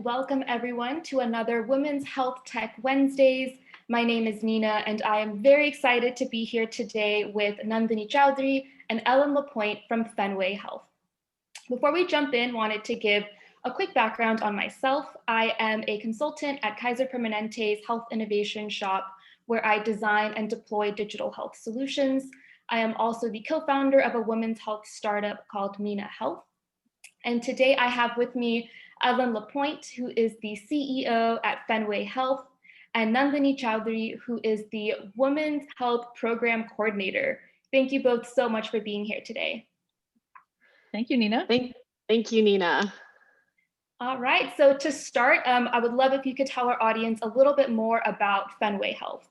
and welcome everyone to another Women's Health Tech Wednesdays. My name is Nina and I am very excited to be here today with Nandini Chowdhury and Ellen LaPointe from Fenway Health. Before we jump in, wanted to give a quick background on myself. I am a consultant at Kaiser Permanente's Health Innovation Shop, where I design and deploy digital health solutions. I am also the co-founder of a women's health startup called Mina Health. And today I have with me Ellen LaPointe, who is the CEO at Fenway Health, and Nandini Chowdhury, who is the Women's Health Program Coordinator. Thank you both so much for being here today. Thank you, Nina. Thank you, Nina. All right, so to start, I would love if you could tell our audience a little bit more about Fenway Health.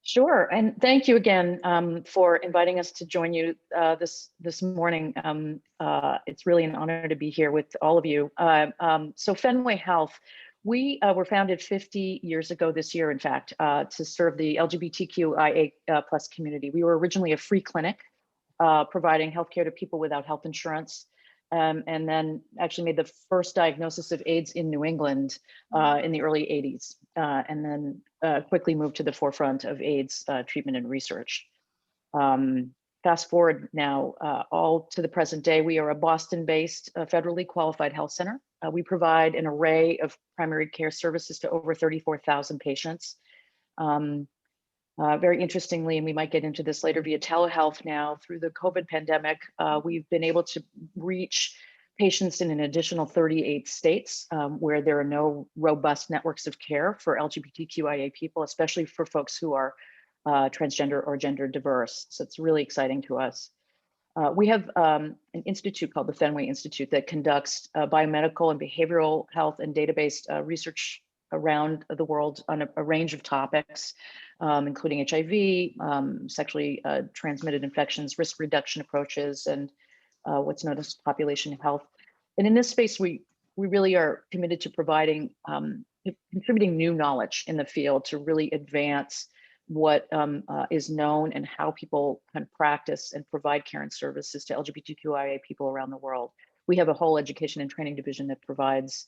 Sure, and thank you again for inviting us to join you this morning. It's really an honor to be here with all of you. So Fenway Health, we were founded 50 years ago this year, in fact, to serve the LGBTQIA plus community. We were originally a free clinic providing healthcare to people without health insurance. And then actually made the first diagnosis of AIDS in New England in the early 80s, and then quickly moved to the forefront of AIDS treatment and research. Fast forward now, all to the present day, we are a Boston-based federally qualified health center. We provide an array of primary care services to over 34,000 patients. Very interestingly, and we might get into this later, via telehealth now through the COVID pandemic, we've been able to reach patients in an additional 38 states where there are no robust networks of care for LGBTQIA people, especially for folks who are transgender or gender diverse. So it's really exciting to us. We have an institute called the Fenway Institute that conducts biomedical and behavioral health and database research around the world on a range of topics, including HIV, sexually transmitted infections, risk reduction approaches, and what's known as population health. And in this space, we really are committed to providing, contributing new knowledge in the field to really advance what is known and how people can practice and provide care and services to LGBTQIA people around the world. We have a whole education and training division that provides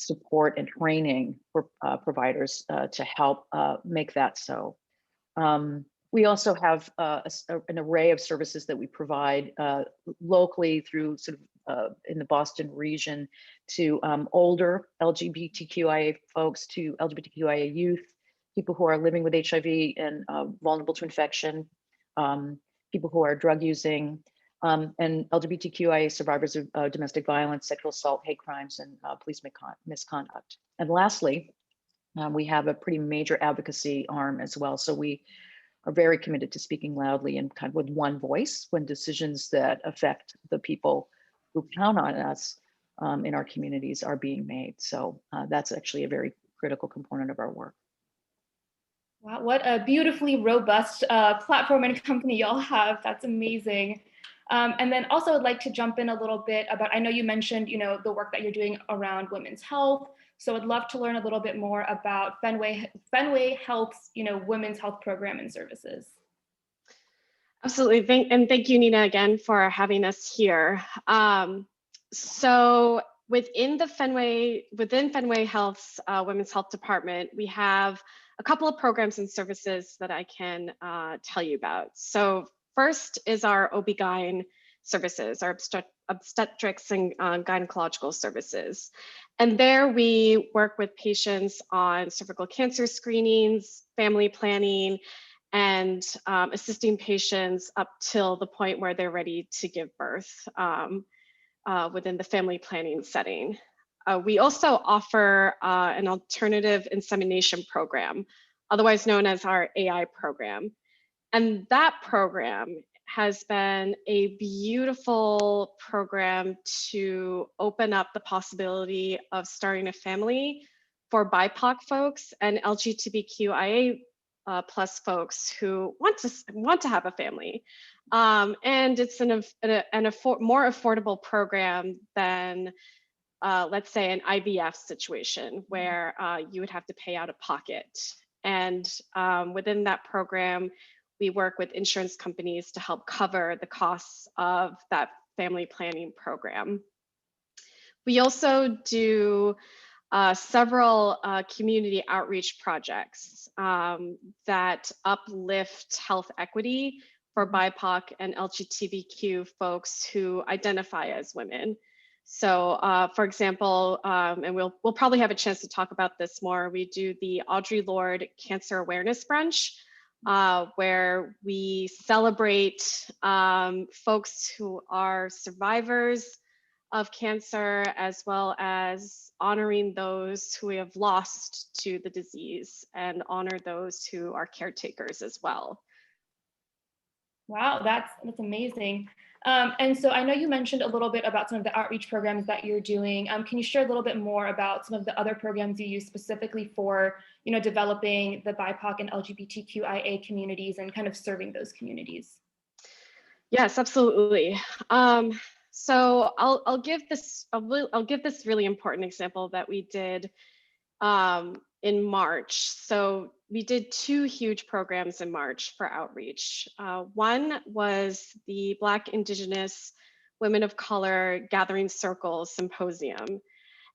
support and training for providers to help make that so. We also have an array of services that we provide locally through sort of in the Boston region to older LGBTQIA folks, to LGBTQIA youth, people who are living with HIV and vulnerable to infection, people who are drug using, and LGBTQIA survivors of domestic violence, sexual assault, hate crimes, and police misconduct. And lastly, we have a pretty major advocacy arm as well. So we are very committed to speaking loudly and kind of with one voice when decisions that affect the people who count on us in our communities are being made. So that's actually a very critical component of our work. Wow, what a beautifully robust platform and company y'all have. That's amazing. And then also I'd like to jump in a little bit about, I know you mentioned, the work that you're doing around women's health. So I'd love to learn a little bit more about Fenway Health's, women's health program and services. Absolutely, thank you, Nina, again for having us here. So within Fenway Health's Women's Health Department, we have a couple of programs and services that I can tell you about. So first is our OB-GYN services, our obstetrics and gynecological services. And there we work with patients on cervical cancer screenings, family planning, and assisting patients up till the point where they're ready to give birth within the family planning setting. We also offer an alternative insemination program, otherwise known as our AI program. And that program has been a beautiful program to open up the possibility of starting a family for BIPOC folks and LGBTQIA plus folks who want to have a family. And it's more affordable program than let's say an IVF situation where you would have to pay out of pocket. And within that program, we work with insurance companies to help cover the costs of that family planning program. We also do several community outreach projects that uplift health equity for BIPOC and LGBTQ folks who identify as women. So, for example, and we'll probably have a chance to talk about this more, we do the Audre Lorde Cancer Awareness Brunch, where we celebrate folks who are survivors of cancer, as well as honoring those who we have lost to the disease and honor those who are caretakers as well. Wow, that's amazing. And so I know you mentioned a little bit about some of the outreach programs that you're doing. Can you share a little bit more about some of the other programs you use specifically for, developing the BIPOC and LGBTQIA communities and kind of serving those communities? Yes, absolutely. So I'll give this really important example that we did in March. So we did 2 huge programs in March for outreach. One was the Black, Indigenous, Women of Color Gathering Circle Symposium.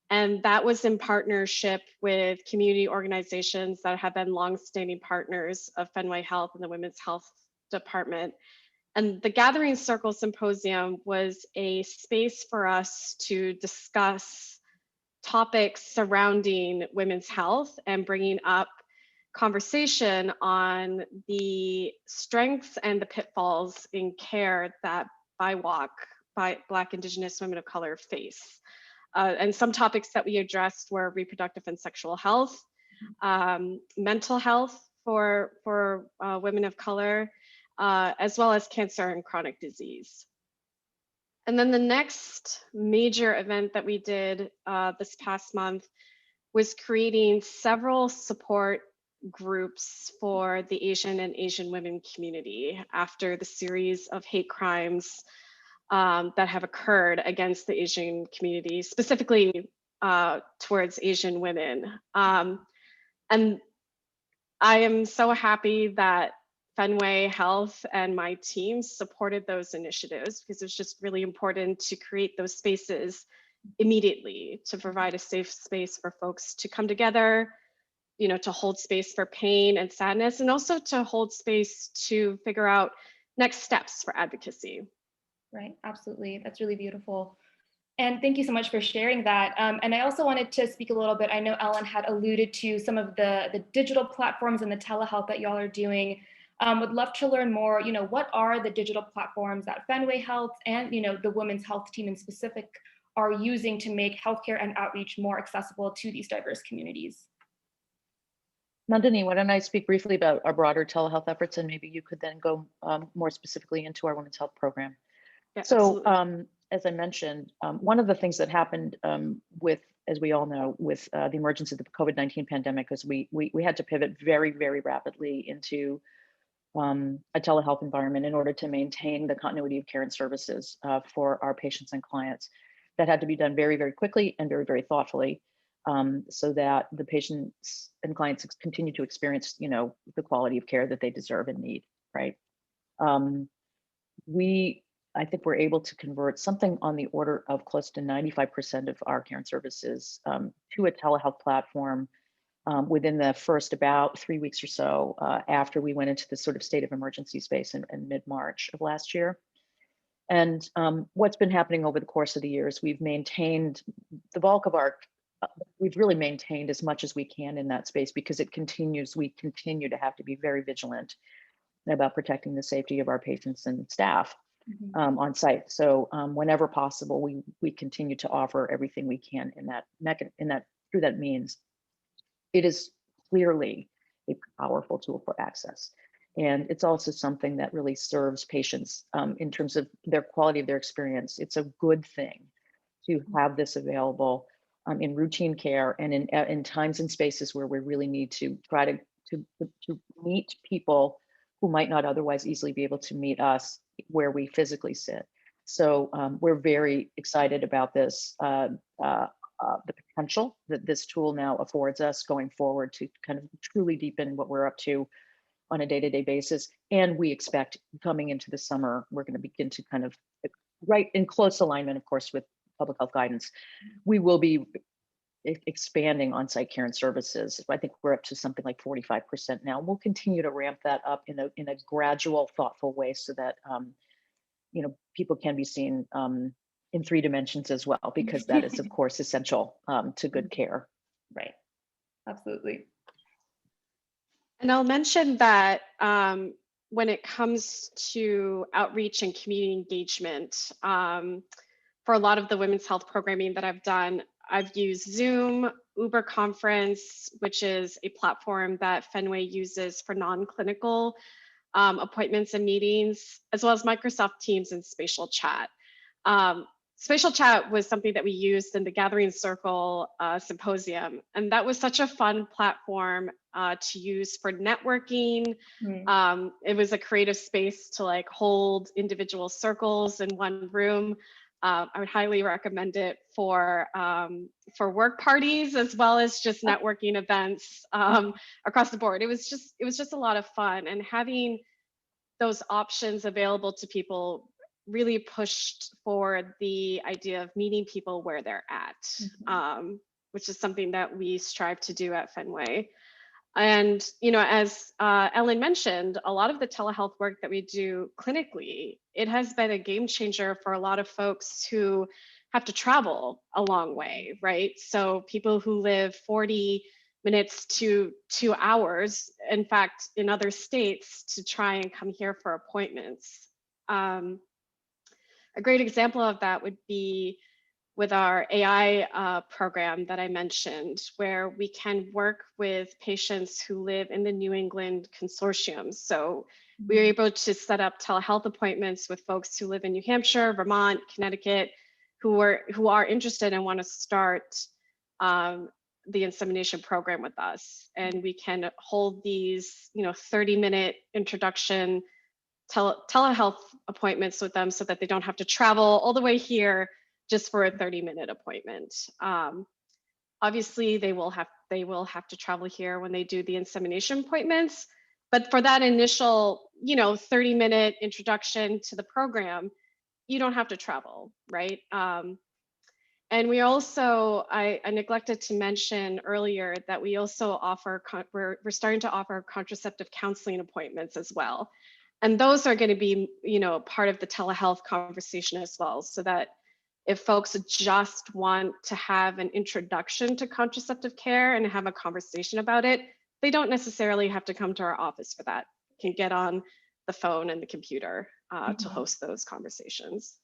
And that was in partnership with community organizations that have been longstanding partners of Fenway Health and the Women's Health Department. And the Gathering Circle Symposium was a space for us to discuss topics surrounding women's health and bringing up conversation on the strengths and the pitfalls in care that BIWOC, Black, Indigenous, Women of Color face. And some topics that we addressed were reproductive and sexual health, mental health for women of color, as well as cancer and chronic disease. And then the next major event that we did this past month was creating several support groups for the Asian and Asian women community after the series of hate crimes that have occurred against the Asian community, specifically towards Asian women. And I am so happy that Fenway Health and my team supported those initiatives, because it's just really important to create those spaces immediately to provide a safe space for folks to come together, to hold space for pain and sadness, and also to hold space to figure out next steps for advocacy. Right, absolutely. That's really beautiful. And thank you so much for sharing that. And I also wanted to speak a little bit. I know Ellen had alluded to some of the digital platforms and the telehealth that y'all are doing. Would love to learn more, what are the digital platforms that Fenway Health and, the Women's Health team in specific are using to make healthcare and outreach more accessible to these diverse communities? Nandini, why don't I speak briefly about our broader telehealth efforts, and maybe you could then go more specifically into our women's health program. Yeah, so as I mentioned, one of the things that happened with, as we all know, with the emergence of the COVID-19 pandemic, is we had to pivot very, very rapidly into a telehealth environment in order to maintain the continuity of care and services for our patients and clients. That had to be done very, very quickly and very, very thoughtfully, so that the patients and clients continue to experience, the quality of care that they deserve and need, right? I think we're able to convert something on the order of close to 95% of our care and services to a telehealth platform within the first about 3 weeks or so after we went into this sort of state of emergency space in mid-March of last year. And what's been happening over the course of the years, we've maintained the bulk of our, we've really maintained as much as we can in that space, because we continue to have to be very vigilant about protecting the safety of our patients and staff on site. So whenever possible, we continue to offer everything we can through that means. It is clearly a powerful tool for access. And it's also something that really serves patients in terms of their quality of their experience. It's a good thing to have this available in routine care and in times and spaces where we really need to try to meet people who might not otherwise easily be able to meet us where we physically sit. So we're very excited about this, the potential that this tool now affords us going forward to kind of truly deepen what we're up to on a day-to-day basis. And we expect coming into the summer, we're going to begin to kind of, right in close alignment, of course, with public health guidance, we will be expanding on-site care and services. I think we're up to something like 45% now. We'll continue to ramp that up in a gradual, thoughtful way so that people can be seen in 3 dimensions as well, because that is, of course, essential to good care. Right. Absolutely. And I'll mention that when it comes to outreach and community engagement, for a lot of the women's health programming that I've done, I've used Zoom, Uber Conference, which is a platform that Fenway uses for non-clinical appointments and meetings, as well as Microsoft Teams and Spatial Chat. Spatial Chat was something that we used in the Gathering Circle symposium, and that was such a fun platform to use for networking. It was a creative space to like hold individual circles in one room. I would highly recommend it for work parties as well as just networking events across the board. It was just a lot of fun, and having those options available to people really pushed forward the idea of meeting people where they're at, which is something that we strive to do at Fenway. And, as Ellen mentioned, a lot of the telehealth work that we do clinically, it has been a game changer for a lot of folks who have to travel a long way, right? So people who live 40 minutes to 2 hours, in fact, in other states, to try and come here for appointments. A great example of that would be with our AI program that I mentioned, where we can work with patients who live in the New England consortium. So we are able to set up telehealth appointments with folks who live in New Hampshire, Vermont, Connecticut, who are interested and want to start the insemination program with us. And we can hold these 30-minute introduction telehealth appointments with them so that they don't have to travel all the way here just for a 30-minute appointment. Obviously, they will have to travel here when they do the insemination appointments, but for that initial 30-minute introduction to the program, you don't have to travel, right? And we also, I neglected to mention earlier that we also offer, we're starting to offer contraceptive counseling appointments as well. And those are going to be, part of the telehealth conversation as well, so that if folks just want to have an introduction to contraceptive care and have a conversation about it, they don't necessarily have to come to our office for that. They can get on the phone and the computer to host those conversations.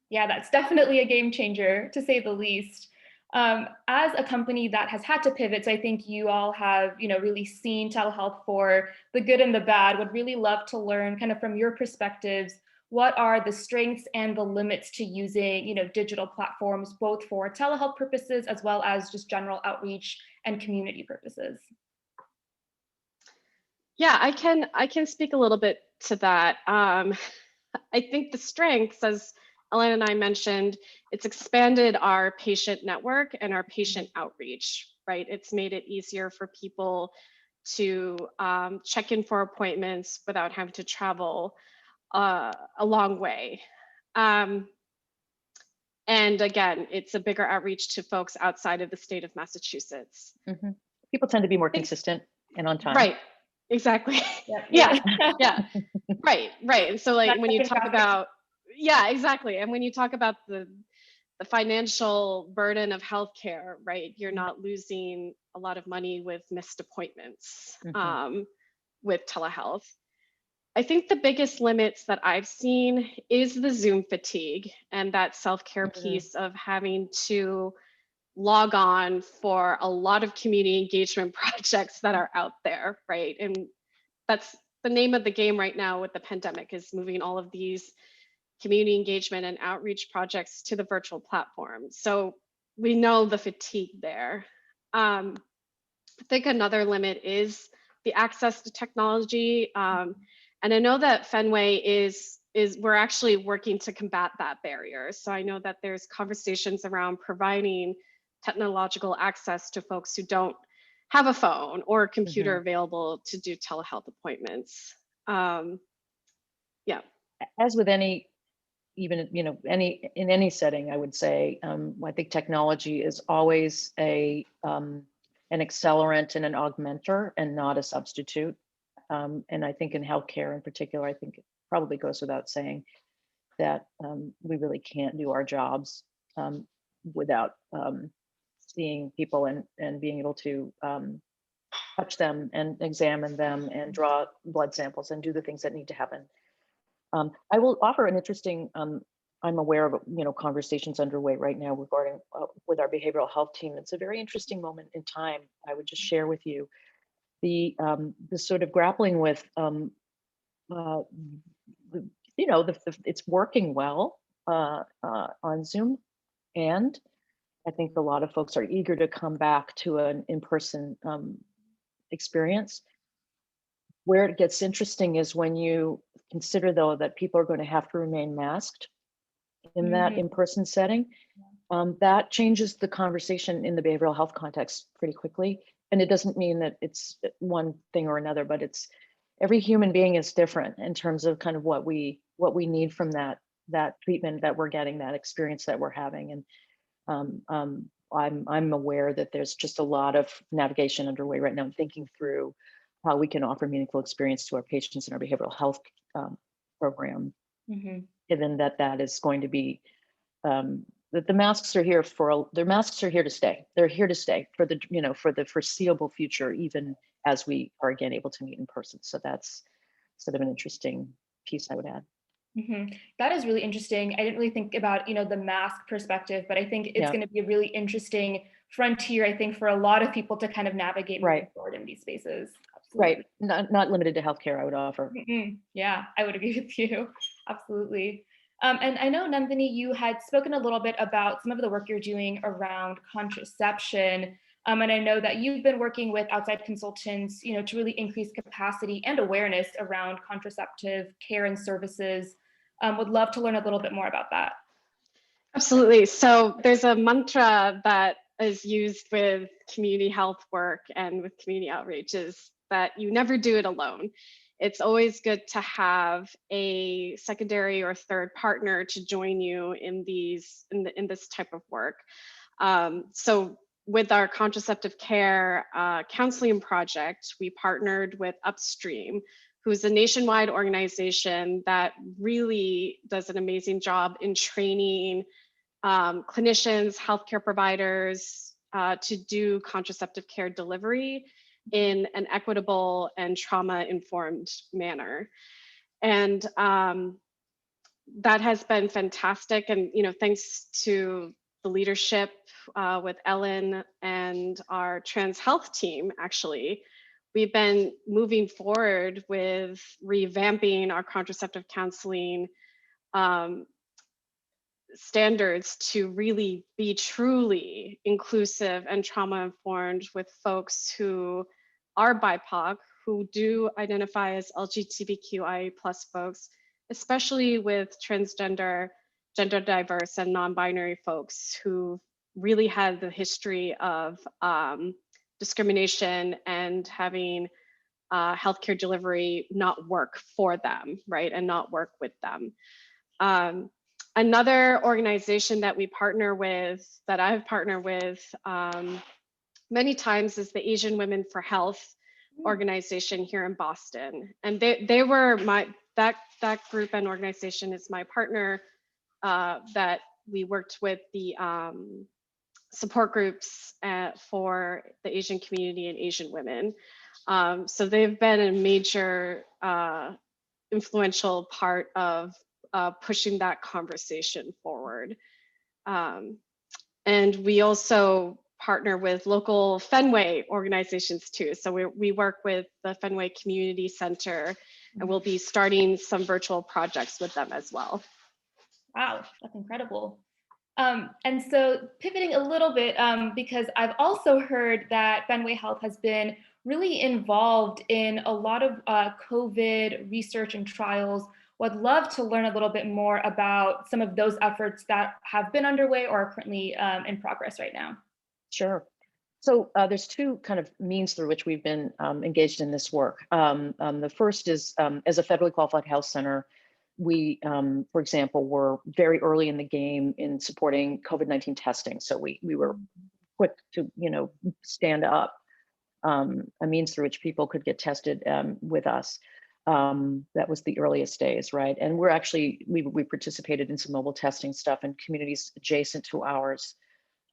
Yeah, that's definitely a game changer, to say the least. As a company that has had to pivot, so I think you all have, really seen telehealth for the good and the bad. Would really love to learn, kind of from your perspectives, what are the strengths and the limits to using, digital platforms, both for telehealth purposes as well as just general outreach and community purposes? Yeah, I can speak a little bit to that. I think the strengths, as Ellen and I mentioned, it's expanded our patient network and our patient outreach, right? It's made it easier for people to check in for appointments without having to travel a long way. And again, it's a bigger outreach to folks outside of the state of Massachusetts. People tend to be more consistent and on time. Right, exactly. Yeah. Right. And so like when you talk about, yeah, exactly. And when you talk about the financial burden of healthcare, right, you're not losing a lot of money with missed appointments with telehealth. I think the biggest limits that I've seen is the Zoom fatigue and that self-care piece of having to log on for a lot of community engagement projects that are out there, right? And that's the name of the game right now with the pandemic, is moving all of these community engagement and outreach projects to the virtual platform. So we know the fatigue there. I think another limit is the access to technology. And I know that Fenway is we're actually working to combat that barrier. So I know that there's conversations around providing technological access to folks who don't have a phone or a computer available to do telehealth appointments. Yeah. As with any even, in any setting, I would say, I think technology is always an accelerant and an augmenter and not a substitute. And I think in healthcare in particular, I think it probably goes without saying that we really can't do our jobs without seeing people and being able to touch them and examine them and draw blood samples and do the things that need to happen. I will offer an interesting, I'm aware of, conversations underway right now regarding with our behavioral health team. It's a very interesting moment in time. I would just share with you the sort of grappling with, it's working well on Zoom. And I think a lot of folks are eager to come back to an in-person experience. Where it gets interesting is when you consider, though, that people are going to have to remain masked in that in-person setting. That changes the conversation in the behavioral health context pretty quickly. And it doesn't mean that it's one thing or another, but it's every human being is different in terms of kind of what we need from that treatment that we're getting, that experience that we're having. And I'm aware that there's just a lot of navigation underway right now, thinking through how we can offer meaningful experience to our patients in our behavioral health program, given that is going to be that the masks are here masks are here to stay. They're here to stay for the foreseeable future, even as we are again able to meet in person. So that's sort of an interesting piece I would add. That is really interesting. I didn't really think about, the mask perspective, but I think it's going to be a really interesting frontier, I think, for a lot of people to kind of navigate moving forward in these spaces. Absolutely. Right. Not limited to healthcare, I would offer. Yeah, I would agree with you. Absolutely. And I know, Nandini, you had spoken a little bit about some of the work you're doing around contraception. And I know that you've been working with outside consultants, to really increase capacity and awareness around contraceptive care and services. Would love to learn a little bit more about that. Absolutely. So there's a mantra that is used with community health work and with community outreach is that you never do it alone. It's always good to have a secondary or third partner to join you in this type of work. So with our contraceptive care counseling project, we partnered with Upstream, who's a nationwide organization that really does an amazing job in training clinicians, healthcare providers to do contraceptive care delivery in an equitable and trauma-informed manner. And that has been fantastic. And, thanks to the leadership with Ellen and our trans health team, actually, we've been moving forward with revamping our contraceptive counseling standards to really be truly inclusive and trauma-informed with folks who are BIPOC, who do identify as LGBTQIA+ folks, especially with transgender, gender diverse, and non-binary folks who really had the history of discrimination and having healthcare delivery not work for them, right, and not work with them. Another organization that we partner with, that I've partnered with many times, is the Asian Women for Health organization here in Boston. And they were that group and organization is my partner that we worked with the support groups for the Asian community and Asian women. So they've been a major influential part of pushing that conversation forward. And we also partner with local Fenway organizations too. So we work with the Fenway Community Center, and we'll be starting some virtual projects with them as well. Wow, that's incredible. And so pivoting a little bit, because I've also heard that Fenway Health has been really involved in a lot of COVID research and trials. Would love to learn a little bit more about some of those efforts that have been underway or are currently in progress right now. Sure. So there's two kind of means through which we've been engaged in this work. The first is as a federally qualified health center, we, for example, were very early in the game in supporting COVID-19 testing. So we were quick to, stand up a means through which people could get tested with us. That was the earliest days, right? And we're actually, we participated in some mobile testing stuff in communities adjacent to ours,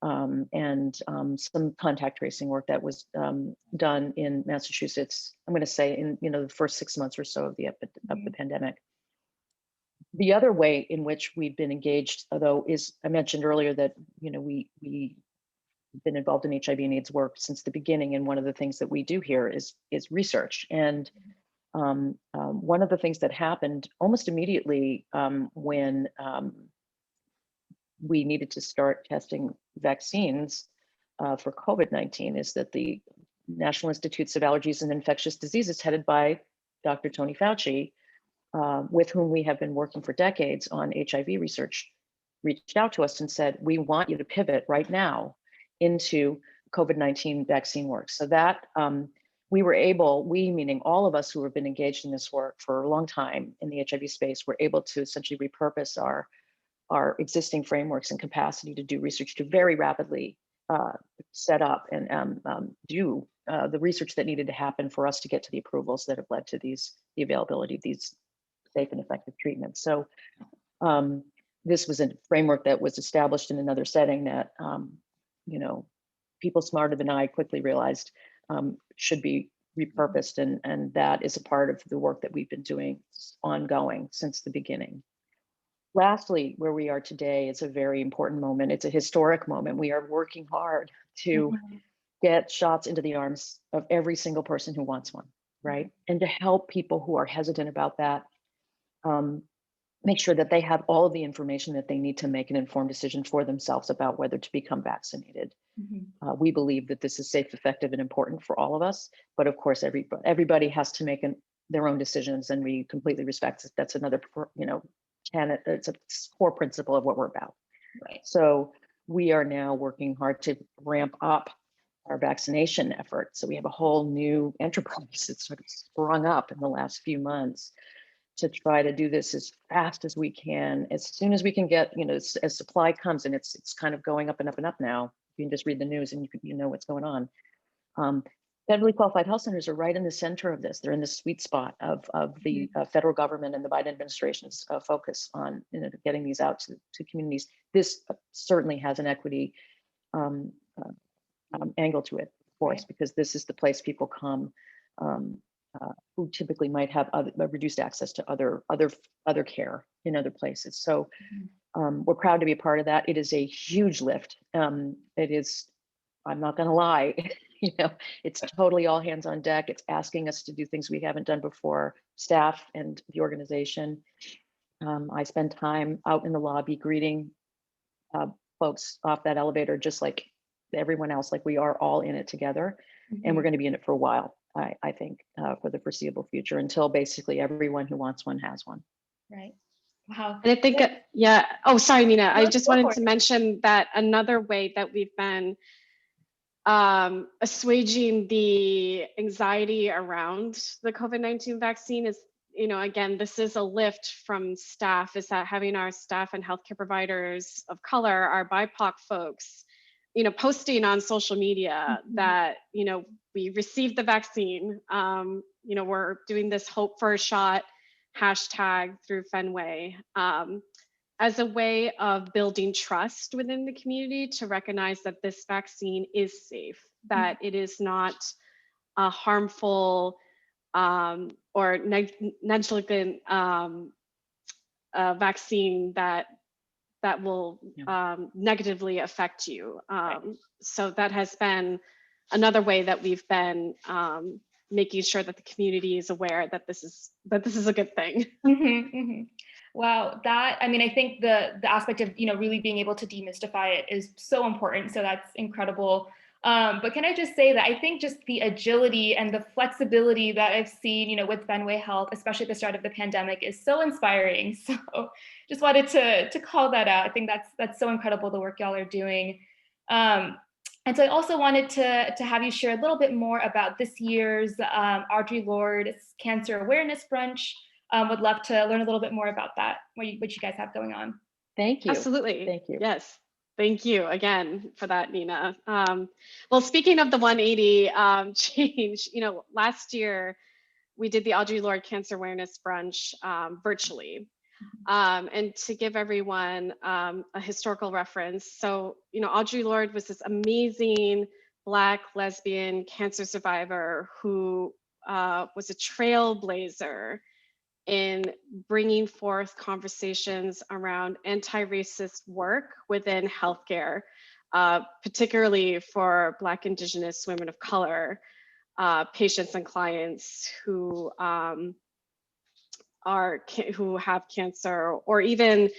and some contact tracing work that was done in Massachusetts, I'm going to say in, the first 6 months or so of the pandemic. The other way in which we've been engaged, though, is I mentioned earlier that, we've been involved in HIV and AIDS work since the beginning. And one of the things that we do here is research. And one of the things that happened almost immediately when we needed to start testing vaccines for COVID-19 is that the National Institutes of Allergies and Infectious Diseases, headed by Dr. Tony Fauci, with whom we have been working for decades on HIV research, reached out to us and said, we want you to pivot right now into COVID-19 vaccine work. So that we were able, we meaning all of us who have been engaged in this work for a long time in the HIV space, were able to essentially repurpose our existing frameworks and capacity to do research to very rapidly set up and do the research that needed to happen for us to get to the approvals that have led to the availability of these safe and effective treatments. So this was a framework that was established in another setting that, people smarter than I quickly realized should be repurposed. And that is a part of the work that we've been doing ongoing since the beginning. Lastly, where we are today is a very important moment. It's a historic moment. We are working hard to get shots into the arms of every single person who wants one, right? And to help people who are hesitant about that, make sure that they have all of the information that they need to make an informed decision for themselves about whether to become vaccinated. We believe that this is safe, effective, and important for all of us. But of course, everybody has to make their own decisions, and we completely respect it. That's another, tenet. It's a core principle of what we're about. Right. So we are now working hard to ramp up our vaccination effort. So we have a whole new enterprise that's sort of sprung up in the last few months to try to do this as fast as we can, as soon as we can get, as supply comes, and it's kind of going up and up and up now. You can just read the news and you know what's going on. Federally qualified health centers are right in the center of this. They're in the sweet spot of the federal government and the Biden administration's focus on getting these out to communities. This certainly has an equity angle to it, of course, because this is the place people come who typically might have reduced access to other care in other places. So we're proud to be a part of that. It is a huge lift. It is, I'm not going to lie, it's totally all hands on deck. It's asking us to do things we haven't done before, staff and the organization. I spend time out in the lobby greeting folks off that elevator, just like everyone else, like we are all in it together. And we're going to be in it for a while, I think, for the foreseeable future, until basically everyone who wants one has one. Right. Wow. And I think, oh, sorry, Nina. I just wanted to it. mention that another way that we've been assuaging the anxiety around the COVID-19 vaccine is, again, this is a lift from staff, is that having our staff and healthcare providers of color, our BIPOC folks, posting on social media that, we received the vaccine, we're doing this hope for a shot hashtag through Fenway, as a way of building trust within the community to recognize that this vaccine is safe, that it is not a harmful or negligent vaccine that will negatively affect you. So that has been another way that we've been making sure that the community is aware that this is a good thing. Wow, I think the aspect of really being able to demystify it is so important. So that's incredible. But can I just say that I think just the agility and the flexibility that I've seen, with Fenway Health, especially at the start of the pandemic, is so inspiring. So just wanted to call that out. I think that's so incredible, the work y'all are doing. And so I also wanted to have you share a little bit more about this year's Audre Lorde Cancer Awareness Brunch. Would love to learn a little bit more about that, what you guys have going on. Thank you. Absolutely. Thank you. Yes. Thank you again for that, Nina. Well, speaking of the 180 change, last year we did the Audre Lorde Cancer Awareness Brunch virtually. And to give everyone a historical reference, so, Audre Lorde was this amazing Black lesbian cancer survivor who was a trailblazer in bringing forth conversations around anti-racist work within healthcare, particularly for Black, Indigenous, women of color, patients and clients who have cancer, or even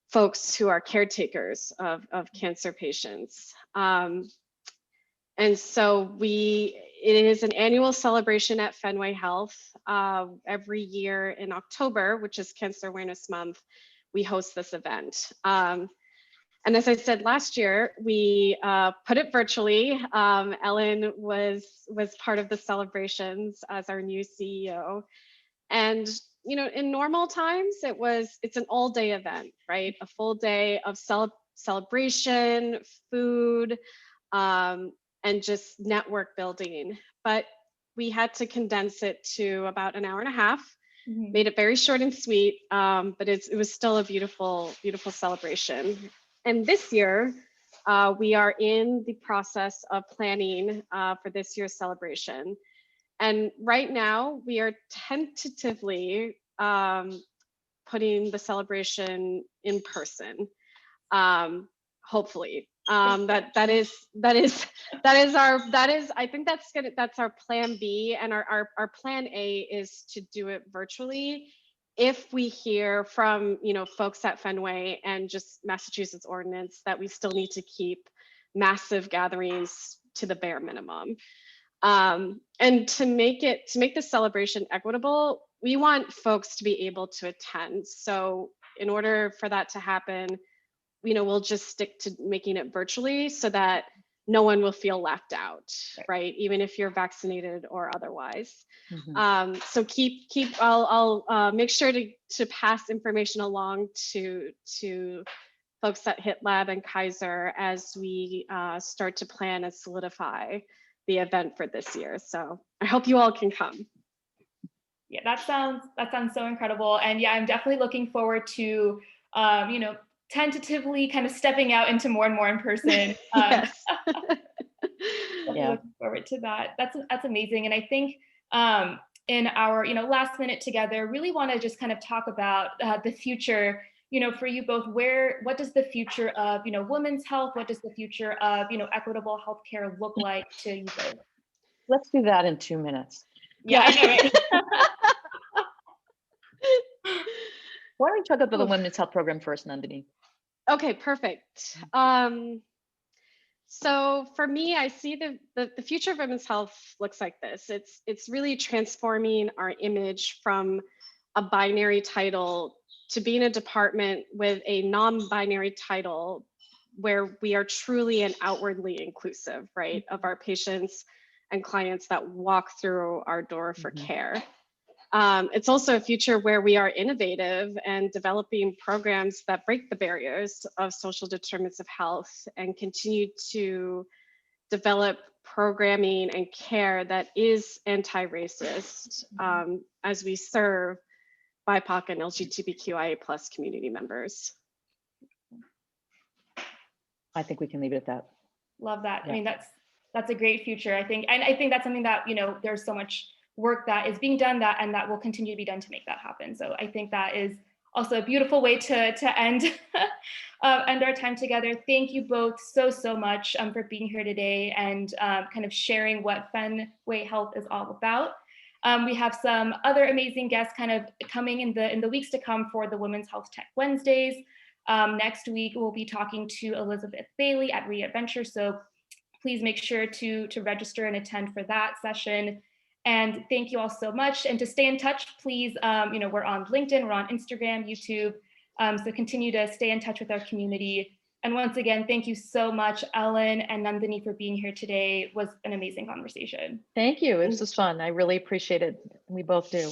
folks who are caretakers of cancer patients. And so it is an annual celebration at Fenway Health. Every year in October, which is Cancer Awareness Month, we host this event. And as I said, last year, we put it virtually. Ellen was part of the celebrations as our new CEO. And in normal times, it's an all-day event, right? A full day of celebration, food, and just network building. But we had to condense it to about an hour and a half, made it very short and sweet, but it was still a beautiful, beautiful celebration. And this year, we are in the process of planning for this year's celebration. And right now, we are tentatively putting the celebration in person, hopefully. I think that's our plan B, and our plan A is to do it virtually if we hear from folks at Fenway and just Massachusetts ordinance that we still need to keep massive gatherings to the bare minimum. And to make the celebration equitable, we want folks to be able to attend. So in order for that to happen, we'll just stick to making it virtually so that no one will feel left out, right? Even if you're vaccinated or otherwise. So I'll make sure to pass information along to folks at HIT Lab and Kaiser as we start to plan and solidify the event for this year. So I hope you all can come. Yeah, that sounds so incredible. And yeah, I'm definitely looking forward to, tentatively kind of stepping out into more and more in person. Yes. Yeah. Looking forward to that. That's amazing. And I think in our, last minute together, really want to just kind of talk about the future, for you both. What does the future of, women's health, what does the future of, equitable healthcare look like to you both? Let's do that in 2 minutes. Yeah, I know, right? Why don't we talk about the women's health program first, Nandini? Okay, perfect. So for me, I see the future of women's health looks like this. It's really transforming our image from a binary title to being a department with a non-binary title where we are truly and outwardly inclusive, right, of our patients and clients that walk through our door for care. It's also a future where we are innovative and developing programs that break the barriers of social determinants of health and continue to develop programming and care that is anti-racist as we serve BIPOC and LGBTQIA plus community members. I think we can leave it at that. Love that. Yeah. I mean, that's a great future, I think. And I think that's something that, there's so much work that is being done and that will continue to be done to make that happen. So I think that is also a beautiful way to end our time together. Thank you both so much for being here today and kind of sharing what Fenway Health is all about. We have some other amazing guests kind of coming in the weeks to come for the Women's Health Tech Wednesdays. Next week, we'll be talking to Elizabeth Bailey at Readventure. So please make sure to register and attend for that session. And thank you all so much. And to stay in touch, please, we're on LinkedIn, we're on Instagram, YouTube. So continue to stay in touch with our community. And once again, thank you so much, Ellen and Nandini, for being here today. It was an amazing conversation. Thank you. It was fun. I really appreciate it. We both do.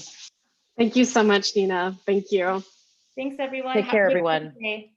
Thank you so much, Nina. Thank you. Thanks, everyone. Take Have care, a great everyone. day.